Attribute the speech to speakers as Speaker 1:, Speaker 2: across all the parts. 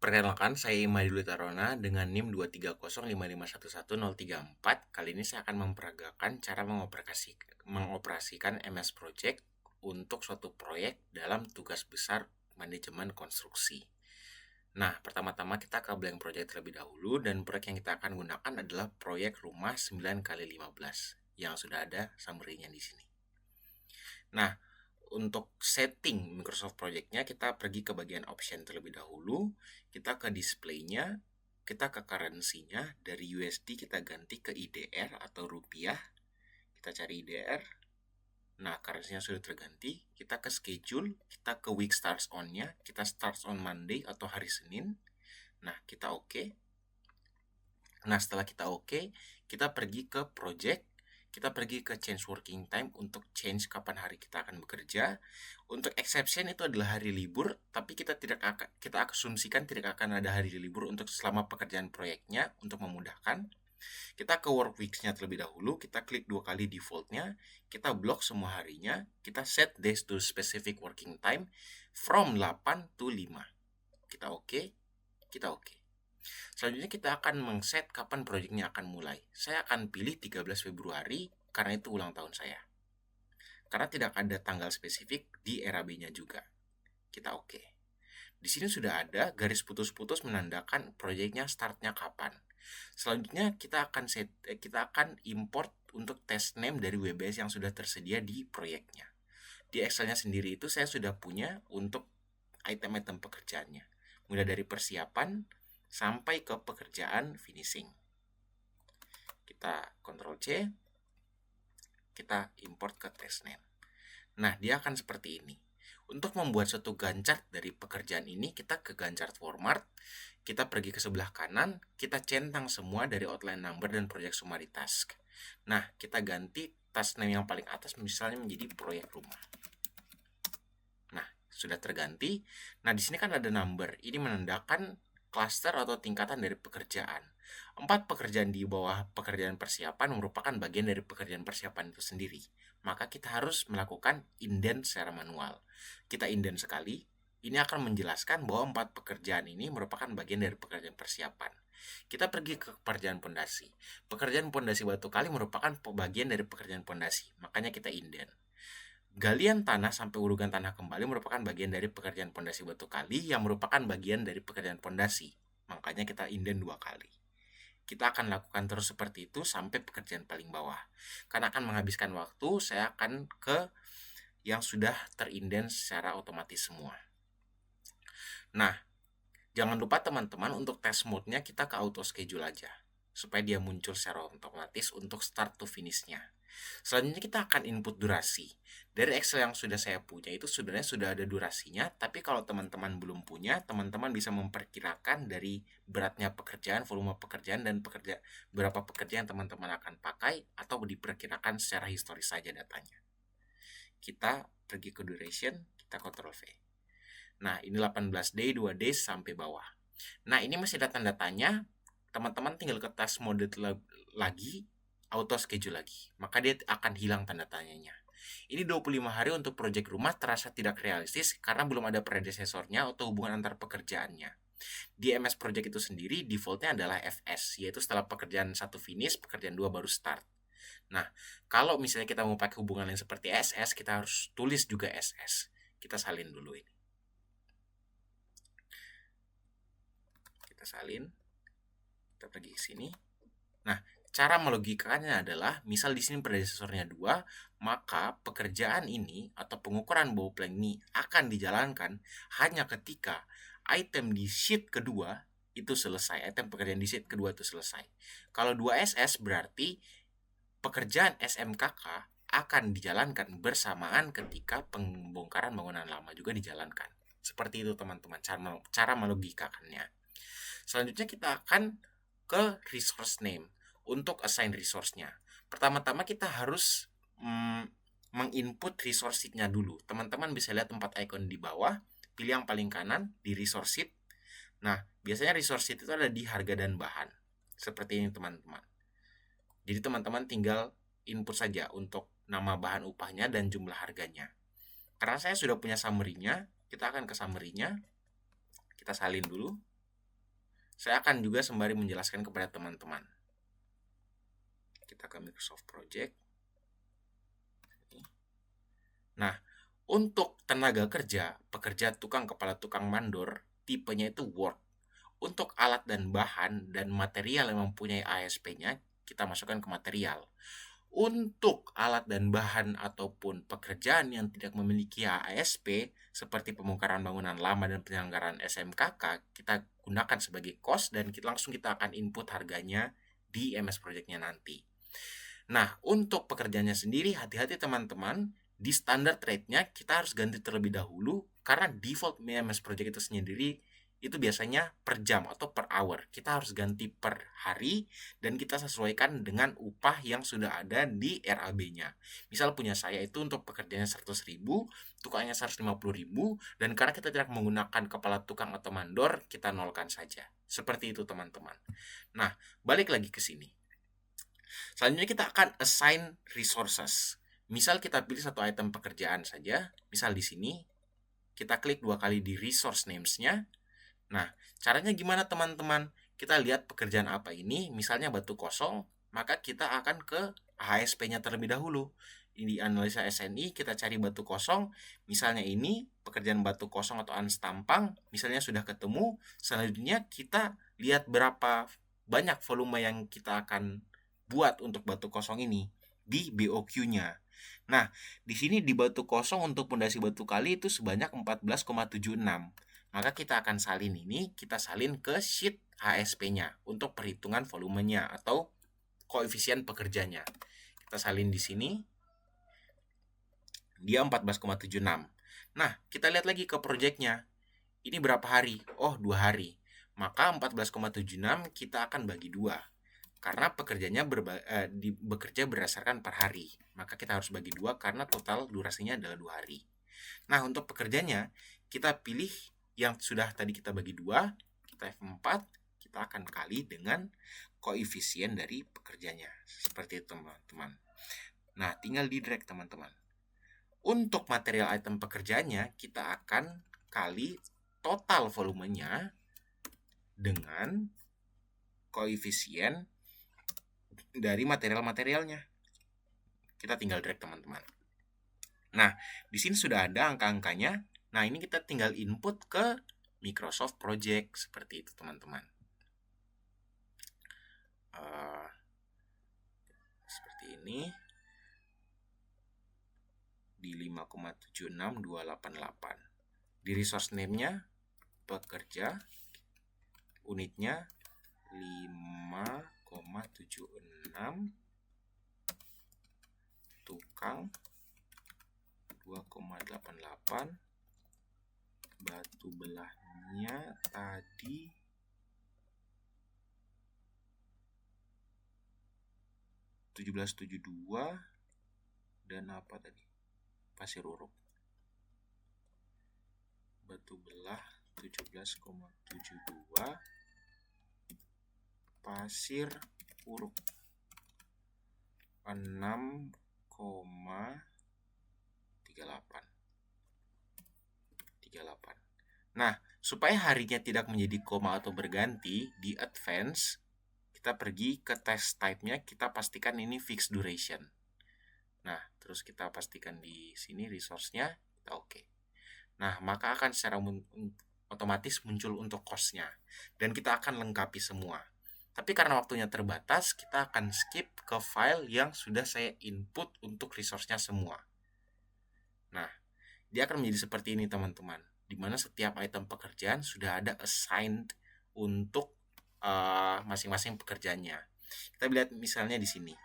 Speaker 1: Perkenalkan, saya Imadi Dwi Tarona dengan NIM 23055111034. Kali ini saya akan memperagakan cara mengoperasikan MS Project untuk suatu proyek dalam tugas besar manajemen konstruksi. Nah, pertama-tama kita ke blank project terlebih dahulu, dan proyek yang kita akan gunakan adalah proyek rumah 9x15 yang sudah ada summary-nya di sini. Nah, untuk setting Microsoft Project-nya, kita pergi ke bagian option terlebih dahulu, kita ke display-nya, kita ke currency-nya, dari USD kita ganti ke IDR atau rupiah, kita cari IDR. Nah, currency-nya sudah terganti, kita ke schedule, kita ke week starts on-nya, kita starts on Monday atau hari Senin. Nah, kita oke. Nah, setelah kita oke, kita pergi ke project, kita pergi ke change working time untuk change kapan hari kita akan bekerja. Untuk exception itu adalah hari libur, tapi kita asumsikan tidak akan ada hari libur untuk selama pekerjaan proyeknya untuk memudahkan. Kita ke work weeks-nya terlebih dahulu, kita klik 2 kali default-nya, kita blok semua harinya, kita set days to specific working time from 8 to 5. Kita oke, kita oke. Selanjutnya kita akan mengset kapan proyeknya akan mulai. Saya akan pilih 13 Februari karena itu ulang tahun saya. Karena tidak ada tanggal spesifik di era B-nya juga. Kita oke. Di sini sudah ada garis putus-putus menandakan proyeknya startnya kapan. Selanjutnya kita akan import untuk test name dari WBS yang sudah tersedia di proyeknya. Di Excel-nya sendiri itu saya sudah punya untuk item-item pekerjaannya, mulai dari persiapan sampai ke pekerjaan finishing. Kita Ctrl C, kita import ke test name. Nah, dia akan seperti ini. Untuk membuat suatu ganchart dari pekerjaan ini, kita ke ganchart format, kita pergi ke sebelah kanan, kita centang semua dari outline number dan project summary task. Nah, kita ganti task name yang paling atas misalnya menjadi proyek rumah. Nah, sudah terganti. Nah, di sini kan ada number. Ini menandakan cluster atau tingkatan dari pekerjaan. 4 pekerjaan di bawah pekerjaan persiapan merupakan bagian dari pekerjaan persiapan itu sendiri. Maka kita harus melakukan indent secara manual. Kita indent sekali, ini akan menjelaskan bahwa 4 pekerjaan ini merupakan bagian dari pekerjaan persiapan. Kita pergi ke pekerjaan pondasi. Pekerjaan pondasi batu kali merupakan bagian dari pekerjaan pondasi, makanya kita indent. Galian tanah sampai urugan tanah kembali merupakan bagian dari pekerjaan pondasi batu kali yang merupakan bagian dari pekerjaan pondasi. Makanya kita indent 2 kali. Kita akan lakukan terus seperti itu sampai pekerjaan paling bawah. Karena akan menghabiskan waktu, saya akan ke yang sudah terindent secara otomatis semua. Nah, jangan lupa teman-teman untuk test mode-nya kita ke auto schedule aja, supaya dia muncul secara otomatis untuk start to finish-nya. Selanjutnya kita akan input durasi. Dari Excel yang sudah saya punya itu sebenarnya sudah ada durasinya, tapi kalau teman-teman belum punya, teman-teman bisa memperkirakan dari beratnya pekerjaan, volume pekerjaan, dan berapa pekerjaan teman-teman akan pakai, atau diperkirakan secara historis saja datanya. Kita pergi ke duration, kita Ctrl V. Nah, ini 18 day, 2 days sampai bawah. Nah, ini masih ada tanda-tanya. Teman-teman tinggal ke task mode lagi, auto schedule lagi. Maka dia akan hilang tanda tanyanya. Ini 25 hari untuk proyek rumah terasa tidak realistis karena belum ada predecesornya atau hubungan antar pekerjaannya. Di MS Project itu sendiri defaultnya adalah FS, yaitu setelah pekerjaan 1 finish, pekerjaan 2 baru start. Nah, kalau misalnya kita mau pakai hubungan yang seperti SS, kita harus tulis juga SS. Kita salin dulu ini. Kita salin. Kita pergi ke sini. Nah, cara melogikakannya adalah, misal di sini predesesornya 2, maka pekerjaan ini atau pengukuran bau plank ini akan dijalankan hanya ketika item di sheet kedua itu selesai, item pekerjaan di sheet kedua itu selesai. Kalau 2SS berarti pekerjaan SMKK akan dijalankan bersamaan ketika pembongkaran bangunan lama juga dijalankan. Seperti itu teman-teman cara melogikakannya. Selanjutnya kita akan ke resource name untuk assign resource-nya. Pertama-tama kita harus menginput resource sheet-nya dulu. Teman-teman bisa lihat 4 icon di bawah, pilih yang paling kanan di resource sheet. Nah, biasanya resource sheet itu ada di harga dan bahan. Seperti ini teman-teman. Jadi teman-teman tinggal input saja untuk nama bahan upahnya dan jumlah harganya. Karena saya sudah punya summary-nya, kita akan ke summary-nya. Kita salin dulu. Saya akan juga sembari menjelaskan kepada teman-teman. Kita ke Microsoft Project. Nah, untuk tenaga kerja, pekerja tukang kepala tukang mandor, tipenya itu work. Untuk alat dan bahan dan material yang mempunyai ASP-nya, kita masukkan ke material. Untuk alat dan bahan ataupun pekerjaan yang tidak memiliki ASP, seperti pembongkaran bangunan lama dan penyelenggaraan SMKK, kita gunakan sebagai cost dan langsung kita akan input harganya di MS Project-nya nanti. Nah, untuk pekerjaannya sendiri, hati-hati teman-teman, di standard rate-nya kita harus ganti terlebih dahulu karena default MS Project itu sendiri itu biasanya per jam atau per hour. Kita harus ganti per hari dan kita sesuaikan dengan upah yang sudah ada di RAB-nya. Misal punya saya itu untuk pekerjaannya 100.000, tukangnya 150.000, dan karena kita tidak menggunakan kepala tukang atau mandor, kita nolkan saja. Seperti itu teman-teman. Nah, balik lagi ke sini. Selanjutnya kita akan assign resources. Misal kita pilih satu item pekerjaan saja. Misal di sini kita klik 2 kali di resource names-nya. Nah, caranya gimana teman-teman? Kita lihat pekerjaan apa ini, misalnya batu kosong, maka kita akan ke ASP-nya terlebih dahulu. Di analisa SNI kita cari batu kosong, misalnya ini pekerjaan batu kosong atau anstampang, misalnya sudah ketemu. Selanjutnya kita lihat berapa banyak volume yang kita akan buat untuk batu kosong ini di BOQ-nya. Nah, di sini di batu kosong untuk pondasi batu kali itu sebanyak 14,76. Maka kita akan salin ini, kita salin ke sheet ASP-nya untuk perhitungan volumenya atau koefisien pekerjanya. Kita salin di sini, dia 14,76. Nah, kita lihat lagi ke project-nya. Ini berapa hari? Oh, 2 hari. Maka 14,76 kita akan bagi 2. Karena pekerjanya bekerja berdasarkan per hari. Maka kita harus bagi 2 karena total durasinya adalah 2 hari. Nah, untuk pekerjanya, kita pilih yang sudah tadi kita bagi 2, kita F4, kita akan kali dengan koefisien dari pekerjanya. Seperti itu teman-teman. Nah, tinggal di drag teman-teman. Untuk material item pekerjaannya, kita akan kali total volumenya dengan koefisien dari material-materialnya. Kita tinggal drag teman-teman. Nah, di sini sudah ada angka-angkanya. Nah, ini kita tinggal input ke Microsoft Project. Seperti itu, teman-teman. Seperti ini. Di 5,76288. Di resource name-nya, pekerja. Unitnya 5,76. Tukang 2,88. Batu belahnya tadi 1772 dan apa tadi? Pasir uruk. Batu belah 17,72. Pasir uruk 6,38. Nah, supaya harinya tidak menjadi koma atau berganti, di advance kita pergi ke test type-nya, kita pastikan ini fixed duration. Nah, terus kita pastikan di sini resource-nya, kita oke. Nah, maka akan secara otomatis muncul untuk cost-nya. Dan kita akan lengkapi semua. Tapi karena waktunya terbatas, kita akan skip ke file yang sudah saya input untuk resource-nya semua. Nah, dia akan menjadi seperti ini teman-teman, di mana setiap item pekerjaan sudah ada assigned untuk masing-masing pekerjaannya. Kita lihat misalnya di sini.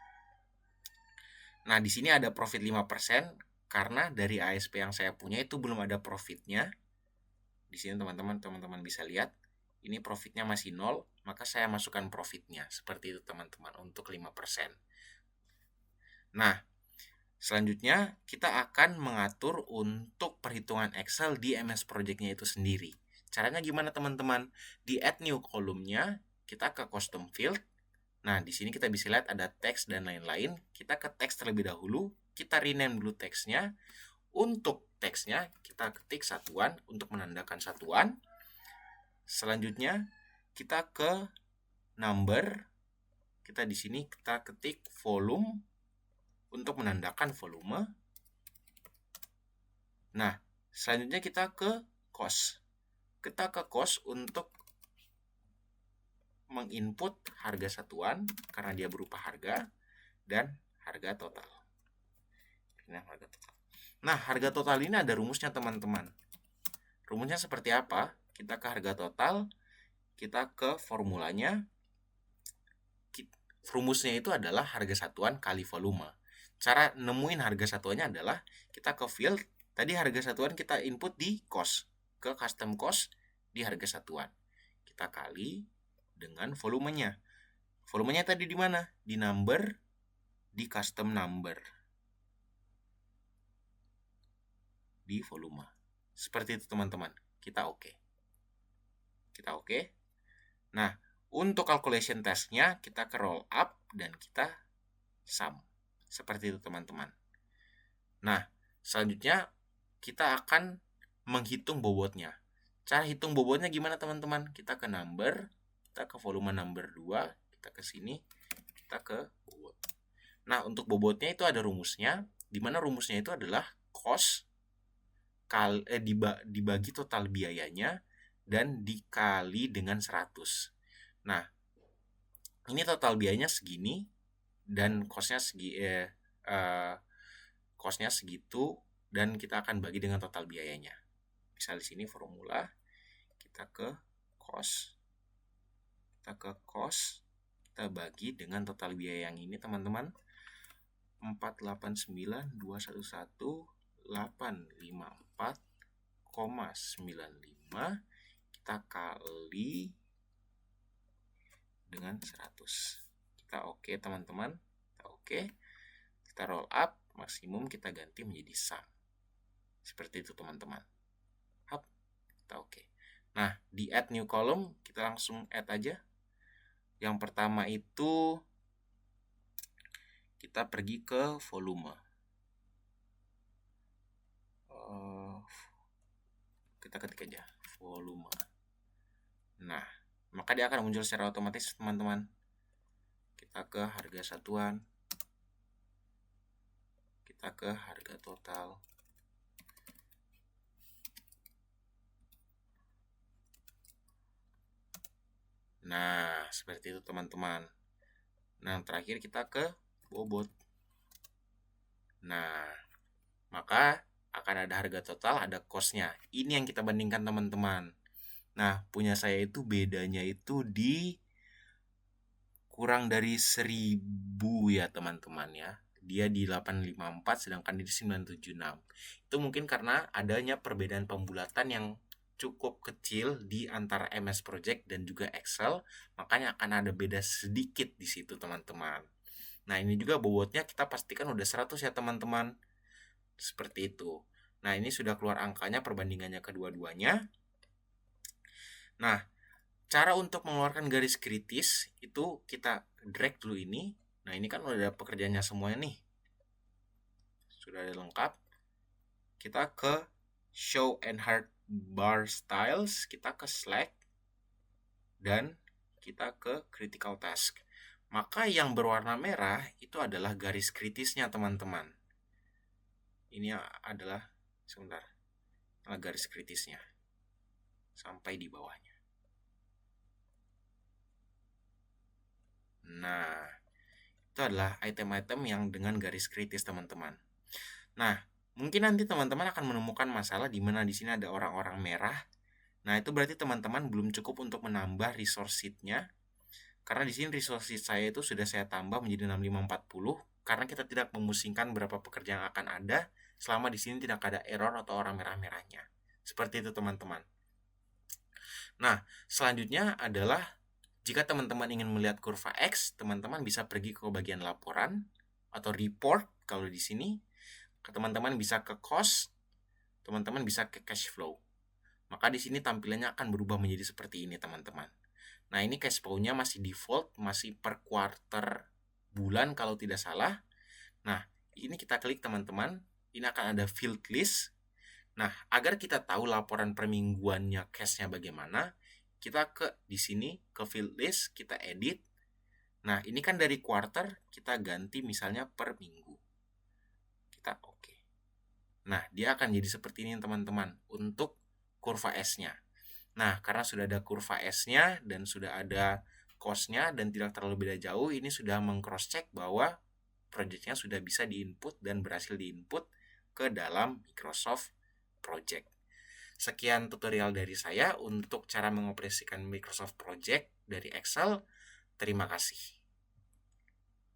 Speaker 1: Nah, di sini ada profit 5% karena dari ASP yang saya punya itu belum ada profitnya. Di sini teman-teman bisa lihat, ini profitnya masih 0, maka saya masukkan profitnya. Seperti itu teman-teman untuk 5%. Nah, selanjutnya kita akan mengatur untuk perhitungan Excel di MS Project-nya itu sendiri. Caranya gimana teman-teman? Di add new column-nya, kita ke custom field. Nah, di sini kita bisa lihat ada teks dan lain-lain. Kita ke teks terlebih dahulu, kita rename dulu teksnya. Untuk teksnya, kita ketik satuan untuk menandakan satuan. Selanjutnya, kita ke number, kita di sini kita ketik volume untuk menandakan volume. Nah, selanjutnya kita ke cost. Kita ke cost untuk menginput harga satuan karena dia berupa harga dan harga total. Nah, harga total ini ada rumusnya teman-teman. Rumusnya seperti apa? Kita ke harga total, kita ke formulanya. Rumusnya itu adalah harga satuan kali volume. Cara nemuin harga satuannya adalah kita ke field, tadi harga satuan kita input di cost, ke custom cost di harga satuan. Kita kali dengan volumenya. Volumenya tadi di mana? Di number, di custom number. Di volume. Seperti itu teman-teman. Kita oke. Kita oke. Nah, untuk calculation testnya kita ke roll up dan kita sum. Seperti itu teman-teman. Nah, selanjutnya kita akan menghitung bobotnya. Cara hitung bobotnya gimana teman-teman? Kita ke number, kita ke volume number 2, kita ke sini, kita ke bobot. Nah, untuk bobotnya itu ada rumusnya, di mana rumusnya itu adalah cost dibagi total biayanya dan dikali dengan 100. Nah, ini total biayanya segini dan cost-nya cost-nya segitu dan kita akan bagi dengan total biayanya. Misal di sini formula, kita ke cost, kita bagi dengan total biaya yang ini teman-teman, 489,854,95 kita kali dengan 100. Kita oke teman-teman, kita oke. Kita roll up, maksimum kita ganti menjadi sum. Seperti itu teman-teman. Hap, kita oke. Nah, di add new column kita langsung add aja. Yang pertama itu kita pergi ke volume. Kita ketik aja volume. Nah, maka dia akan muncul secara otomatis teman-teman. Kita ke harga satuan, kita ke harga total, nah seperti itu teman-teman. Nah, terakhir kita ke bobot. Nah, maka akan ada harga total, ada cost-nya. Ini yang kita bandingkan teman-teman. Nah, punya saya itu bedanya itu di kurang dari 1000 ya teman-teman ya. Dia di 854 sedangkan di 976. Itu mungkin karena adanya perbedaan pembulatan yang cukup kecil di antara MS Project dan juga Excel, makanya akan ada beda sedikit di situ teman-teman. Nah, ini juga bobotnya kita pastikan udah 100 ya teman-teman. Seperti itu. Nah, ini sudah keluar angkanya, perbandingannya kedua-duanya. Nah, cara untuk mengeluarkan garis kritis itu kita drag dulu ini. Nah, ini kan udah ada pekerjaannya semuanya nih. Sudah ada lengkap. Kita ke show and hard bar styles, kita ke select dan kita ke critical task. Maka yang berwarna merah itu adalah garis kritisnya teman-teman. Ini adalah garis kritisnya sampai di bawahnya. Nah, itu adalah item-item yang dengan garis kritis teman-teman. Nah, mungkin nanti teman-teman akan menemukan masalah di mana di sini ada orang-orang merah. Nah, itu berarti teman-teman belum cukup untuk menambah resource sheet-nya. Karena di sini resource sheet saya itu sudah saya tambah menjadi 6540 karena kita tidak memusingkan berapa pekerjaan yang akan ada selama di sini tidak ada error atau orang merah-merahnya. Seperti itu teman-teman. Nah, selanjutnya adalah jika teman-teman ingin melihat kurva X, teman-teman bisa pergi ke bagian laporan atau report kalau di sini. Teman-teman bisa ke cost, teman-teman bisa ke cash flow. Maka di sini tampilannya akan berubah menjadi seperti ini, teman-teman. Nah, ini cash flow-nya masih default, masih per quarter bulan kalau tidak salah. Nah, ini kita klik teman-teman, ini akan ada field list. Nah, agar kita tahu laporan per mingguannya cash-nya bagaimana, kita di sini ke field list, kita edit. Nah, ini kan dari quarter, kita ganti misalnya per minggu. Kita oke. Nah, dia akan jadi seperti ini teman-teman untuk kurva S-nya. Nah, karena sudah ada kurva S-nya dan sudah ada cost-nya dan tidak terlalu beda jauh, ini sudah meng-cross-check bahwa project-nya sudah bisa di-input dan berhasil di-input ke dalam Microsoft Project. Sekian tutorial dari saya untuk cara mengoperasikan Microsoft Project dari Excel. Terima kasih.